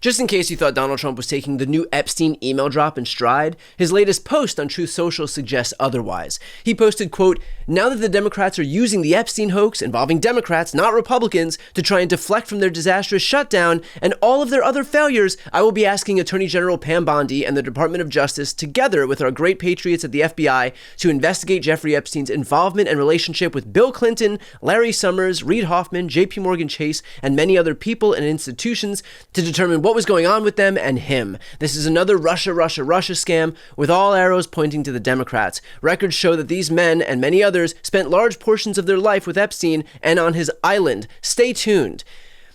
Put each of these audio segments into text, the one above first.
Just in case you thought Donald Trump was taking the new Epstein email drop in stride, his latest post on Truth Social suggests otherwise. He posted, quote, "Now that the Democrats are using the Epstein hoax involving Democrats, not Republicans, to try and deflect from their disastrous shutdown and all of their other failures, I will be asking Attorney General Pam Bondi and the Department of Justice, together with our great patriots at the FBI, to investigate Jeffrey Epstein's involvement and relationship with Bill Clinton, Larry Summers, Reid Hoffman, JP Morgan Chase, and many other people and institutions to determine what was going on with them and him. This is another Russia scam with all arrows pointing to the Democrats. Records show that these men and many others spent large portions of their life with Epstein and on his island. Stay tuned."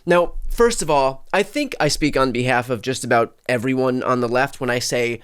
Now, first of all, I think I speak on behalf of just about everyone on the left when I say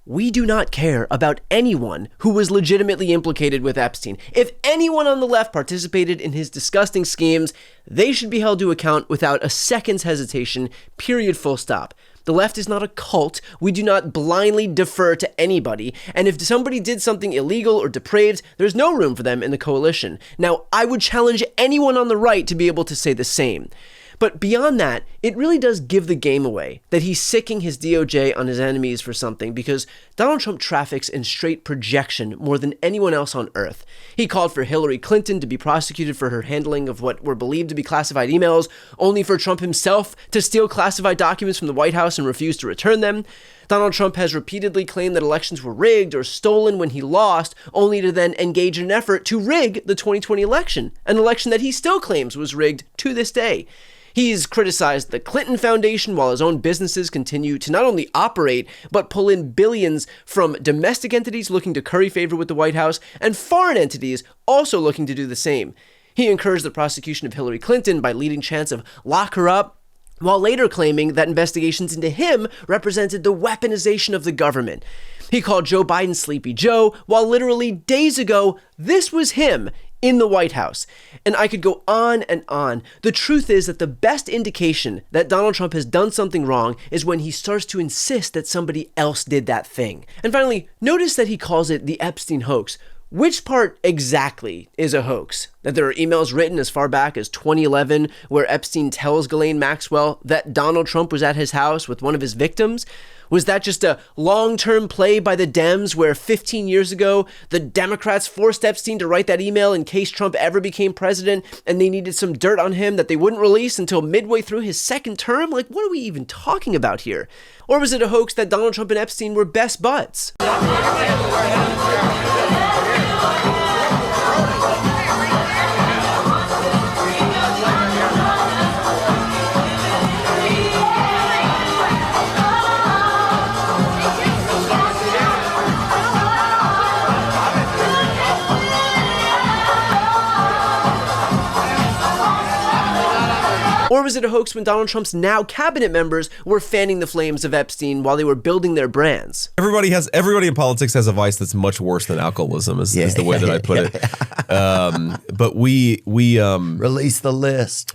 we do not care about anyone who was legitimately implicated with Epstein. If anyone on the left participated in his disgusting schemes, they should be held to account without a second's hesitation, period, full stop. The left is not a cult. We do not blindly defer to anybody. And if somebody did something illegal or depraved, there's no room for them in the coalition. Now, I would challenge anyone on the right to be able to say the same. But beyond that, it really does give the game away that he's sicking his DOJ on his enemies for something, because Donald Trump traffics in straight projection more than anyone else on earth. He called for Hillary Clinton to be prosecuted for her handling of what were believed to be classified emails, only for Trump himself to steal classified documents from the White House and refuse to return them. Donald Trump has repeatedly claimed that elections were rigged or stolen when he lost, only to then engage in an effort to rig the 2020 election, an election that he still claims was rigged to this day. He's criticized the Clinton Foundation while his own businesses continue to not only operate, but pull in billions from domestic entities looking to curry favor with the White House and foreign entities also looking to do the same. He encouraged the prosecution of Hillary Clinton by leading chants of "lock her up," while later claiming that investigations into him represented the weaponization of the government. He called Joe Biden Sleepy Joe, while literally days ago, this was him in the White House. And I could go on and on. The truth is that the best indication that Donald Trump has done something wrong is when he starts to insist that somebody else did that thing. And finally, notice that he calls it the Epstein hoax. Which part exactly is a hoax? That there are emails written as far back as 2011 where Epstein tells Ghislaine Maxwell that Donald Trump was at his house with one of his victims? Was that just a long-term play by the Dems where 15 years ago, the Democrats forced Epstein to write that email in case Trump ever became president and they needed some dirt on him that they wouldn't release until midway through his second term? Like, what are we even talking about here? Or was it a hoax that Donald Trump and Epstein were best buds? Or was it a hoax when Donald Trump's now cabinet members were fanning the flames of Epstein while they were building their brands? Everybody in politics has a vice that's much worse than alcoholism, is the way that I put it. But we release the list.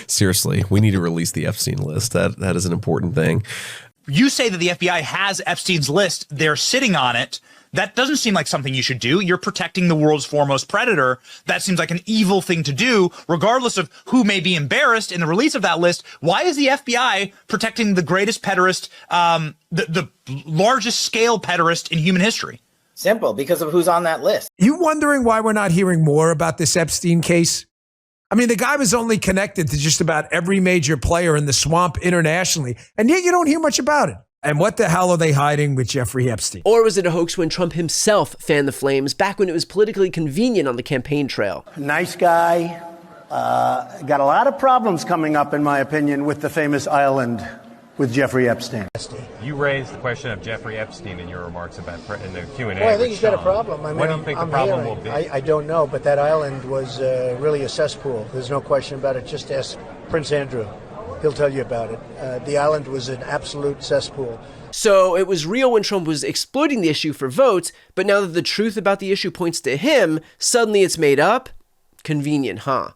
Seriously, we need to release the Epstein list. That is an important thing. You say that the FBI has Epstein's list. They're sitting on it. That doesn't seem like something you should do. You're protecting the world's foremost predator. That seems like an evil thing to do, regardless of who may be embarrassed in the release of that list. Why is the FBI protecting the greatest pederast, the largest scale pederast in human history? Simple, because of who's on that list. You wondering why we're not hearing more about this Epstein case? I mean, the guy was only connected to just about every major player in the swamp internationally, and yet you don't hear much about it. And what the hell are they hiding with Jeffrey Epstein? Or was it a hoax when Trump himself fanned the flames back when it was politically convenient on the campaign trail? Nice guy. Got a lot of problems coming up, in my opinion, with the famous island with Jeffrey Epstein. You raised the question of Jeffrey Epstein in your remarks about in the Q&A. Well, I think he's got a problem. I mean, what do you think the problem will be? I don't know, but that island was really a cesspool. There's no question about it. Just ask Prince Andrew. He'll tell you about it. The island was an absolute cesspool. So it was real when Trump was exploiting the issue for votes, but now that the truth about the issue points to him, suddenly it's made up? Convenient, huh?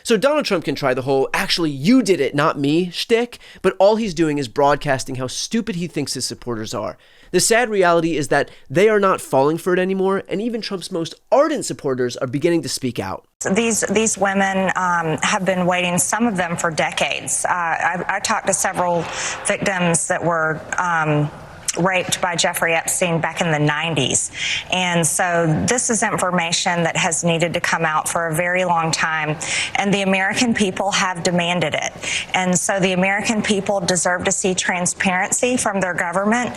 So Donald Trump can try the whole, actually you did it, not me, shtick, but all he's doing is broadcasting how stupid he thinks his supporters are. The sad reality is that they are not falling for it anymore, and even Trump's most ardent supporters are beginning to speak out. These women have been waiting, some of them for decades. I talked to several victims that were raped by Jeffrey Epstein back in the 90s. And so this is information that has needed to come out for a very long time. And the American people have demanded it. And so the American people deserve to see transparency from their government.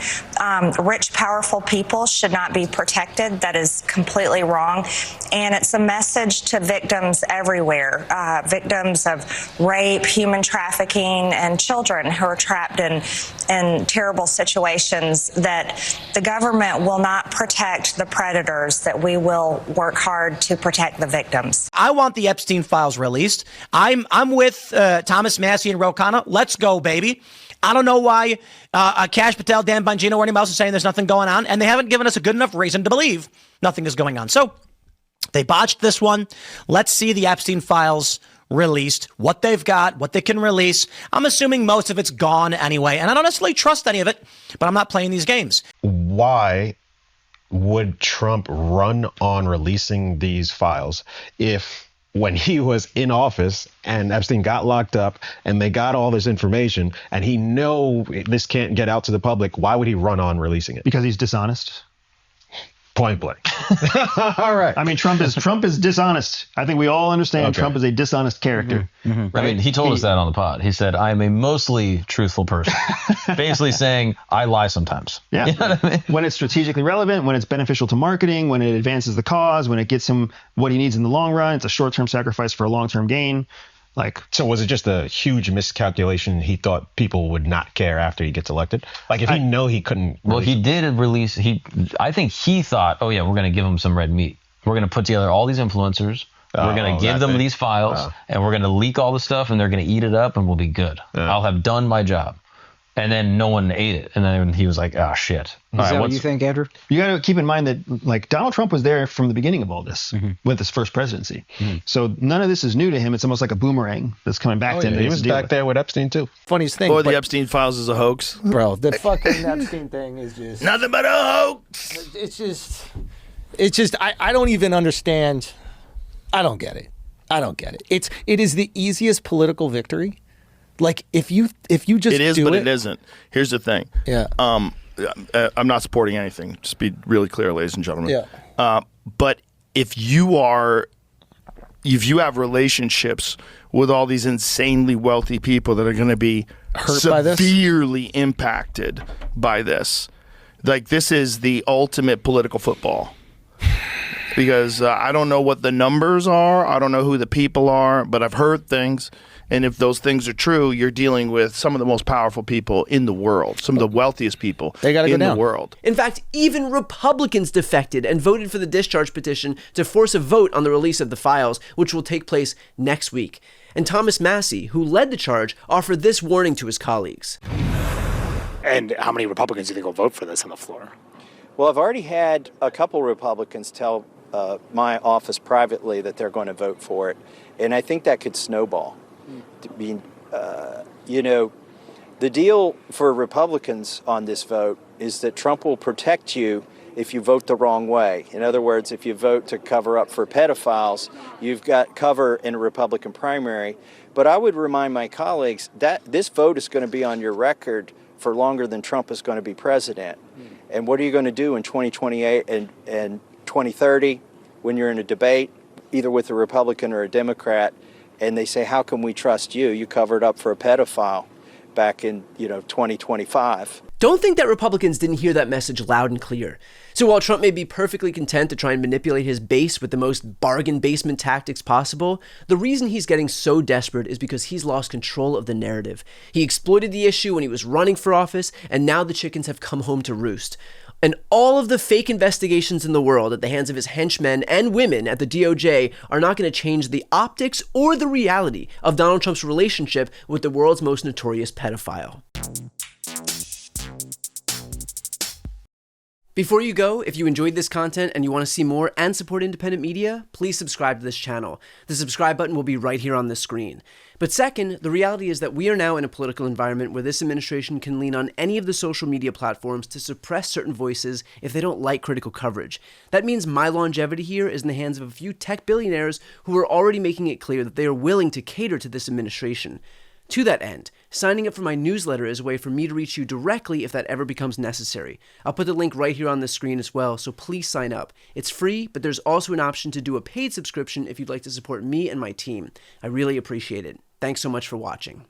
Rich, powerful people should not be protected. That is completely wrong. And it's a message to victims everywhere, victims of rape, human trafficking, and children who are trapped in terrible situations, that the government will not protect the predators, that we will work hard to protect the victims. I want the Epstein files released. I'm with Thomas Massey and Ro Khanna. Let's go, baby. I don't know why Kash Patel, Dan Bongino, or anyone else is saying there's nothing going on, and they haven't given us a good enough reason to believe nothing is going on. So they botched this one. Let's see the Epstein files released, what they've got, what they can release. I'm assuming most of it's gone anyway, and I don't necessarily trust any of it, but I'm not playing these games. Why would Trump run on releasing these files if, when he was in office and Epstein got locked up and they got all this information and he know this can't get out to the public, why would he run on releasing it? Because he's dishonest. Point blank. All right. I mean, Trump is dishonest. I think we all understand Trump is a dishonest character. Right? I mean, he told us that on the pod. He said, I am a mostly truthful person. Basically saying, I lie sometimes. Yeah. You know what I mean? When it's strategically relevant, when it's beneficial to marketing, when it advances the cause, when it gets him what he needs in the long run, it's a short-term sacrifice for a long-term gain. So was it just a huge miscalculation? He thought people would not care after he gets elected. Like if he know he couldn't. Well, he did release. I think he thought, oh yeah, we're going to give him some red meat. We're going to put together all these influencers. We're going to give them these files, and we're going to leak all the stuff, and they're going to eat it up, and we'll be good. I'll have done my job. And then no one ate it. And then he was like, oh, shit. Is that what you think, Andrew? You got to keep in mind that, like, Donald Trump was there from the beginning of all this with his first presidency. So none of this is new to him. It's almost like a boomerang that's coming back to him. He was back there with Epstein, too. Funniest thing. Or the Epstein files is a hoax. Bro, the fucking Epstein thing is just... Nothing but a hoax. It's just, I don't even understand. I don't get it. It is the easiest political victory. Like if you just it is, do but it, it isn't. Here's the thing. Yeah. I'm not supporting anything. Just be really clear, ladies and gentlemen. Yeah. But if you have relationships with all these insanely wealthy people that are going to be severely impacted by this, like this is the ultimate political football. Because I don't know what the numbers are. I don't know who the people are, but I've heard things. And if those things are true, you're dealing with some of the most powerful people in the world, some of the wealthiest people in the world. In fact, even Republicans defected and voted for the discharge petition to force a vote on the release of the files, which will take place next week. And Thomas Massey, who led the charge, offered this warning to his colleagues. And how many Republicans do you think will vote for this on the floor? Well, I've already had a couple Republicans tell my office privately that they're going to vote for it. And I think that could snowball. I mean, the deal for Republicans on this vote is that Trump will protect you if you vote the wrong way. In other words, if you vote to cover up for pedophiles, you've got cover in a Republican primary. But I would remind my colleagues that this vote is going to be on your record for longer than Trump is going to be president. And what are you going to do in 2028 and 2030 when you're in a debate, either with a Republican or a Democrat, and they say, how can we trust you? You covered up for a pedophile back in, 2025. Don't think that Republicans didn't hear that message loud and clear. So while Trump may be perfectly content to try and manipulate his base with the most bargain basement tactics possible, the reason he's getting so desperate is because he's lost control of the narrative. He exploited the issue when he was running for office, and now the chickens have come home to roost. And all of the fake investigations in the world at the hands of his henchmen and women at the DOJ are not going to change the optics or the reality of Donald Trump's relationship with the world's most notorious pedophile. Before you go, if you enjoyed this content and you want to see more and support independent media, please subscribe to this channel. The subscribe button will be right here on the screen. But second, the reality is that we are now in a political environment where this administration can lean on any of the social media platforms to suppress certain voices if they don't like critical coverage. That means my longevity here is in the hands of a few tech billionaires who are already making it clear that they are willing to cater to this administration. To that end, signing up for my newsletter is a way for me to reach you directly if that ever becomes necessary. I'll put the link right here on the screen as well, so please sign up. It's free, but there's also an option to do a paid subscription if you'd like to support me and my team. I really appreciate it. Thanks so much for watching.